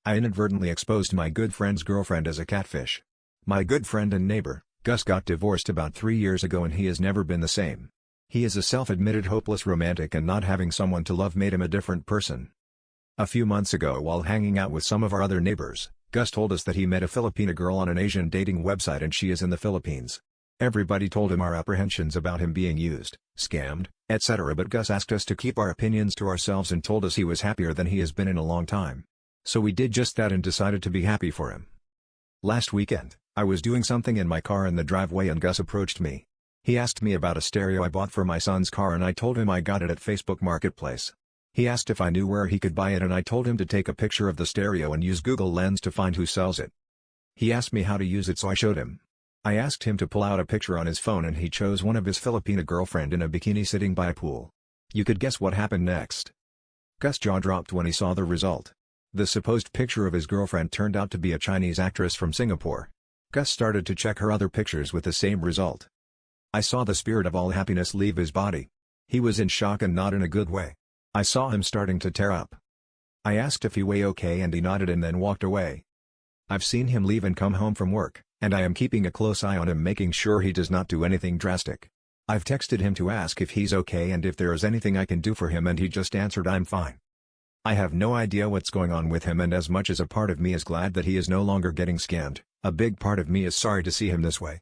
I inadvertently exposed my good friend's girlfriend as a catfish. My good friend and neighbor, Gus, got divorced about 3 years ago and he has never been the same. He is a self-admitted hopeless romantic and not having someone to love made him a different person. A few months ago while hanging out with some of our other neighbors, Gus told us that he met a Filipina girl on an Asian dating website and she is in the Philippines. Everybody told him our apprehensions about him being used, scammed, etc. But Gus asked us to keep our opinions to ourselves and told us he was happier than he has been in a long time. So we did just that and decided to be happy for him. Last weekend, I was doing something in my car in the driveway and Gus approached me. He asked me about a stereo I bought for my son's car and I told him I got it at Facebook Marketplace. He asked if I knew where he could buy it and I told him to take a picture of the stereo and use Google Lens to find who sells it. He asked me how to use it so I showed him. I asked him to pull out a picture on his phone and he chose one of his Filipina girlfriend in a bikini sitting by a pool. You could guess what happened next. Gus' jaw dropped when he saw the result. The supposed picture of his girlfriend turned out to be a Chinese actress from Singapore. Gus started to check her other pictures with the same result. I saw the spirit of all happiness leave his body. He was in shock and not in a good way. I saw him starting to tear up. I asked if he was okay and he nodded and then walked away. I've seen him leave and come home from work, and I am keeping a close eye on him making sure he does not do anything drastic. I've texted him to ask if he's okay and if there is anything I can do for him and he just answered I'm fine. I have no idea what's going on with him and as much as a part of me is glad that he is no longer getting scammed, a big part of me is sorry to see him this way.